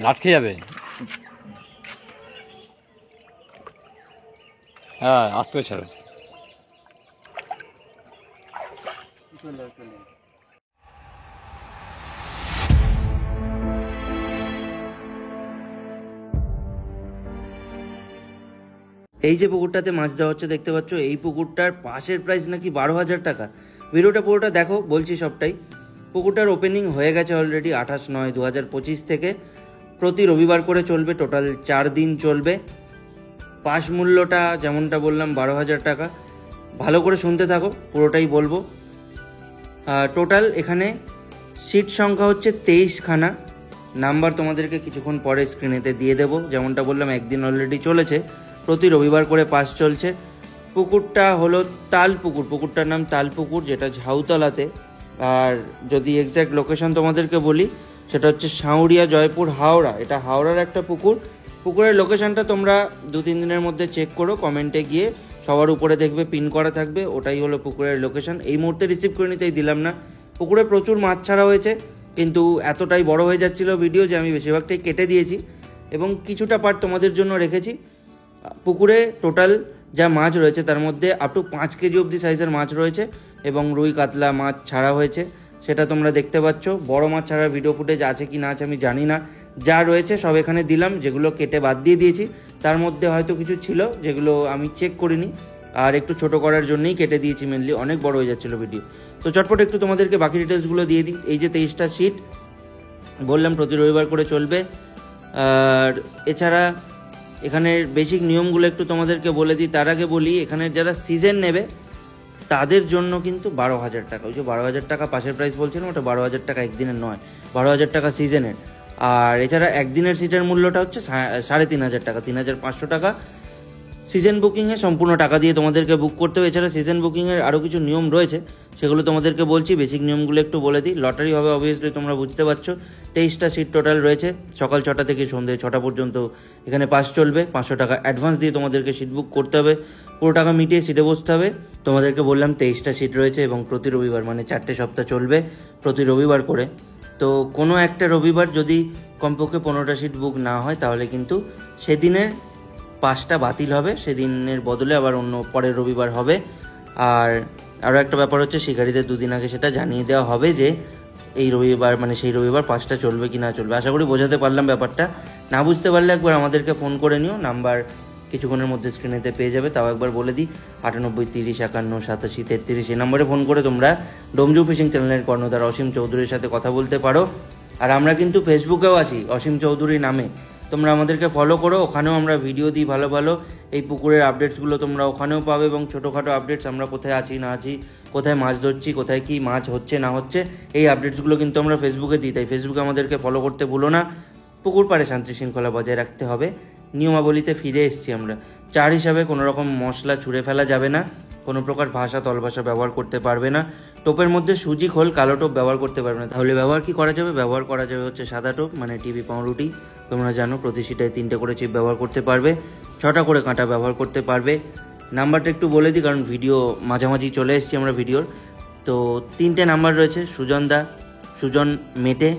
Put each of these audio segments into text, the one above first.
লাটকে যাবে। হ্যাঁ, আস্তে করে ছাড়ো। এই যে পুকুরটাতে মাছ দেওয়া হচ্ছে দেখতে পাচ্ছ, এই পুকুরটার পাশের প্রাইস নাকি 12,000 টাকা। ভিডিওটা পুরোটা দেখো, বলছি সবটাই। পুকুরটার ওপেনিং হয়ে গেছে অলরেডি 28/9/2025 থেকে। প্রতি রবিবার করে চলবে, টোটাল 4 দিন চলবে। পাস মূল্যটা যেমনটা বললাম 12,000 টাকা। ভালো করে শুনতে থাকো, পুরোটাই বলবো। টোটাল এখানে সিট সংখ্যা হচ্ছে 23খানা। নাম্বার তোমাদেরকে কিছুক্ষণ পরে স্ক্রিনেতে দিয়ে দেবো। যেমনটা বললাম, একদিন অলরেডি চলেছে, প্রতি রবিবার করে পাস চলছে। পুকুরটা হলো তাল পুকুর, পুকুরটার নাম তাল পুকুর, যেটা ঝাউতলাতে। আর যদি এক্স্যাক্ট লোকেশন তোমাদেরকে বলি, সেটা হচ্ছে সাঁউরিয়া জয়পুর হাওড়া। এটা হাওড়ার একটা পুকুর। পুকুরের লোকেশনটা তোমরা 2-3 দিনের মধ্যে চেক করো, কমেন্টে গিয়ে সবার উপরে দেখবে পিন করা থাকবে, ওটাই হলো পুকুরের লোকেশন। এই মুহূর্তে রিসিভ করে নিতেই দিলাম না। পুকুরে প্রচুর মাছ ছাড়া হয়েছে, কিন্তু এতটাই বড় হয়ে যাচ্ছিল ভিডিও যে আমি বেশিরভাগটাই কেটে দিয়েছি এবং কিছুটা পার্ট তোমাদের জন্য রেখেছি। পুকুরে টোটাল যা মাছ রয়েছে তার মধ্যে আপ টু 5 কেজি অবধি সাইজের মাছ রয়েছে এবং রুই কাতলা মাছ ছাড়া হয়েছে, সেটা তোমরা দেখতে পাচ্ছ। বড় মাছ ছাড়ার ভিডিও ফুটেজ আছে কি না আছে আমি জানি না, যা রয়েছে সব এখানে দিলাম। যেগুলো কেটে বাদ দিয়ে দিয়েছি, তার মধ্যে হয়তো কিছু ছিল যেগুলো আমি চেক করিনি, আর একটু ছোট করার জন্যই কেটে দিয়েছি মেনলি, অনেক বড় হয়ে যাচ্ছিলো ভিডিও। তো চটপট একটু তোমাদেরকে বাকি ডিটেলসগুলো দিয়ে দিই। এই যে 23টা সিট বললাম, প্রতি রবিবার করে চলবে। আর এছাড়া এখানের বেসিক নিয়মগুলো একটু তোমাদেরকে বলে দিই। তার আগে বলি, এখানের যারা সিজন নেবে তাদের জন্য কিন্তু 12,000 টাকা। ওই যে 12,000 টাকা পাশের প্রাইস বলছিলাম, ওটা 12,000 টাকা একদিনের নয়, 12,000 টাকা সিজনের। আর এছাড়া একদিনের সিটের মূল্যটা হচ্ছে 3,500 টাকা, 3,500 টাকা। সিজন বুকিংয়ে সম্পূর্ণ টাকা দিয়ে তোমাদেরকে বুক করতে হবে। এছাড়া সিজন বুকিংয়ের আরও কিছু নিয়ম রয়েছে, সেগুলো তোমাদেরকে বলছি। বেসিক নিয়মগুলো একটু বলে দিই। লটারি হবে অবভিয়াসলি, তোমরা বুঝতে পারছো। 23টা সিট টোটাল রয়েছে। সকাল 6টা থেকে সন্ধ্যে 6টা পর্যন্ত এখানে পাস চলবে। 500 টাকা অ্যাডভান্স দিয়ে তোমাদেরকে সিট বুক করতে হবে, পুরো টাকা মিটিয়ে সিটে বসতে হবে। তোমাদেরকে বললাম 23টা সিট রয়েছে এবং প্রতি রবিবার, মানে 4টে সপ্তাহ চলবে প্রতি রবিবার করে। তো কোনো একটা রবিবার যদি কমপক্ষে 15টা সিট বুক না হয়, তাহলে কিন্তু সেদিনের পাসটা বাতিল হবে, সেদিনের বদলে আবার অন্য পরের রবিবার হবে। আর আরও একটা ব্যাপার হচ্ছে, শিকারীদের 2 দিন আগে সেটা জানিয়ে দেওয়া হবে যে এই রবিবার, মানে সেই রবিবার পাসটা চলবে কি না চলবে। আশা করি বোঝাতে পারলাম ব্যাপারটা। না বুঝতে পারলে একবার আমাদেরকে ফোন করে নিও, নাম্বার কিছুক্ষণের মধ্যে স্ক্রিনেতে পেয়ে যাবে। তাও একবার বলে দিই, 98 30 51 87 33, এই নম্বরে ফোন করে তোমরা ডোমজু ফিশিং চ্যানেলের কর্ণধার অসীম চৌধুরীর সাথে কথা বলতে পারো। আর আমরা কিন্তু ফেসবুকেও আছি অসীম চৌধুরী নামে, তোমরা আমাদেরকে ফলো করো। ওখানেও আমরা ভিডিও দিই ভালো ভালো, এই পুকুরের আপডেটসগুলো তোমরা ওখানেও পাবে এবং ছোটোখাটো আপডেটস, আমরা কোথায় আছি না আছি, কোথায় মাছ ধরছি, কোথায় কি মাছ হচ্ছে না হচ্ছে, এই আপডেটসগুলো কিন্তু আমরা ফেসবুকে দিই। তাই ফেসবুকে আমাদেরকে ফলো করতে ভুলো না। পুকুর পাড়ে শান্তি শৃঙ্খলা বজায় রাখতে হবে। নিয়মাবলীতে ফিরে এসেছি আমরা। চার হিসাবে কোনো রকম মশলা ছুঁড়ে ফেলা যাবে না, কোনো প্রকার ভাষা তলভাষা ব্যবহার করতে পারবে না। টোপের মধ্যে সুজি খোল কালো টোপ ব্যবহার করতে পারবে না। তাহলে ব্যবহার কি করা যাবে? ব্যবহার করা যাবে হচ্ছে সাদা টোপ, মানে টিভি পাউরুটি। তোমরা জানো প্রতি সিটায় 3টে করে চিপ ব্যবহার করতে পারবে, 6টা করে কাঁটা ব্যবহার করতে পারবে। নাম্বারটা একটু বলে দিই, কারণ ভিডিও মাঝামাঝি চলে এসেছি আমরা ভিডিওর। তো 3টে নাম্বার রয়েছে, সুজন দা, সুজন মেটে,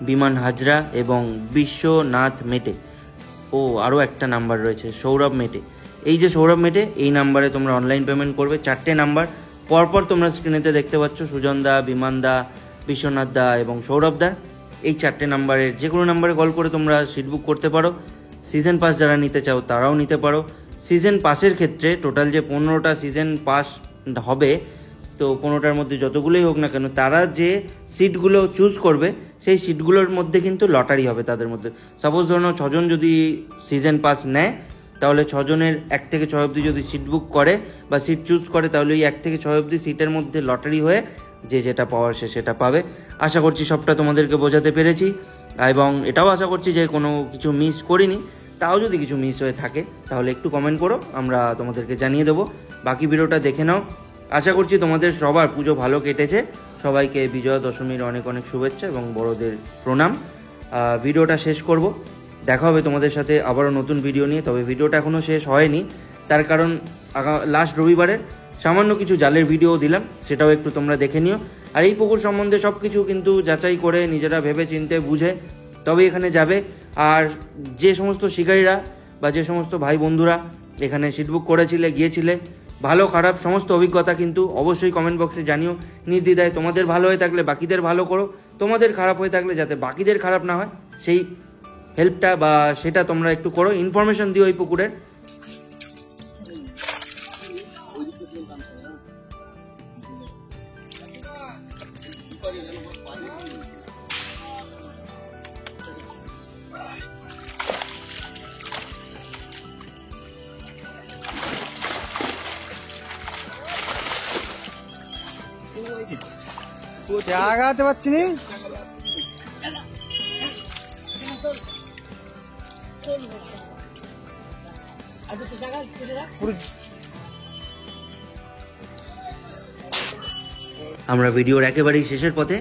বিমান হাজরা এবং বিশ্বনাথ মেটে। ও আরও একটা নাম্বার রয়েছে, সৌরভ মেটে। এই যে সৌরভ মেটে, এই নাম্বারে তোমরা অনলাইন পেমেন্ট করবে। 4টে নাম্বার পরপর তোমরা স্ক্রিনেতে দেখতে পাচ্ছ, সুজন দা, বিমান দা, বিশ্বনাথ দা এবং সৌরভ দা। এই 4টে নাম্বারের যে কোনো নাম্বারে কল করে তোমরা সিট বুক করতে পারো। সিজন পাস যারা নিতে চাও তারাও নিতে পারো। সিজন পাসের ক্ষেত্রে টোটাল যে 15টা সিজন পাস হবে, তো 15টার মধ্যে যতগুলোই হোক না কেন, তারা যে সিটগুলো চুজ করবে সেই সিটগুলোর মধ্যে কিন্তু লটারি হবে তাদের মধ্যে। সাপোজ ধরুন 6 জন যদি সিজন পাস নেয়, তাহলে 6 জনের 1 থেকে 6 অবধি যদি সিট বুক করে বা সিট চুজ করে, তাহলে ওই 1 থেকে 6 অবধি সিটের মধ্যে লটারি হয়ে যে যেটা পাওয়ার সে সেটা পাবে। আশা করছি সবটা তোমাদেরকে বোঝাতে পেরেছি, এবং এটাও আশা করছি যে কোনো কিছু মিস করিনি। তাও যদি কিছু মিস হয়ে থাকে তাহলে একটু কমেন্ট করো, আমরা তোমাদেরকে জানিয়ে দেবো। বাকি ভিডিওটা দেখে নাও। আশা করছি তোমাদের সবার পুজো ভালো কেটেছে। সবাইকে বিজয়া দশমীর অনেক অনেক শুভেচ্ছা এবং বড়দের প্রণাম। ভিডিওটা শেষ করব, দেখা হবে তোমাদের সাথে আবারও নতুন ভিডিও নিয়ে। তবে ভিডিওটা এখনও শেষ হয়নি, তার কারণ লাস্ট রবিবারের সামান্য কিছু জালের ভিডিও দিলাম, সেটাও একটু তোমরা দেখে নিও। আর এই পুকুর সম্বন্ধে সব কিছু কিন্তু যাচাই করে নিজেরা ভেবে চিনতে বুঝে তবে এখানে যাবে। আর যে সমস্ত শিকারীরা বা যে সমস্ত ভাই বন্ধুরা এখানে সিট বুক করেছিলে, গিয়েছিলে, ভালো খারাপ সমস্ত অভিজ্ঞতা কিন্তু অবশ্যই কমেন্ট বক্সে জানিও নির্দ্বিধায়। তোমাদের ভালো হয়ে থাকলে বাকিদের ভালো করো, তোমাদের খারাপ হয়ে থাকলে যাতে বাকিদের খারাপ না হয় সেই হেল্পটা বা সেটা তোমরা একটু করো, ইনফরমেশন দিও এই পুকুরের। আগাতে পারছি নি। আমরা ভিডিওর একেবারেই শেষের পথে।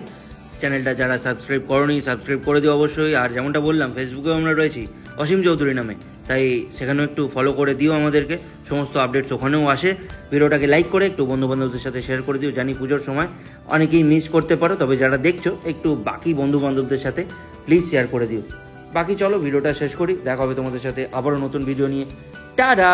চ্যানেলটা যারা সাবস্ক্রাইব করোনি সাবস্ক্রাইব করে দিও অবশ্যই। আর যেমনটা বললাম ফেসবুকেও আমরা রয়েছি অসীম চৌধুরী নামে, তাই সেখানেও একটু ফলো করে দিও আমাদেরকে, সমস্ত আপডেটস ওখানেও আসে। ভিডিওটাকে লাইক করে একটু বন্ধুবান্ধবদের সাথে শেয়ার করে দিও। জানি পুজোর সময় অনেকেই মিস করতে পারো, তবে যারা দেখছো একটু বাকি বন্ধুবান্ধবদের সাথে প্লিজ শেয়ার করে দিও। বাকি চলো ভিডিওটা শেষ করি, দেখা হবে তোমাদের সাথে আবারও নতুন ভিডিও নিয়ে। টাটা।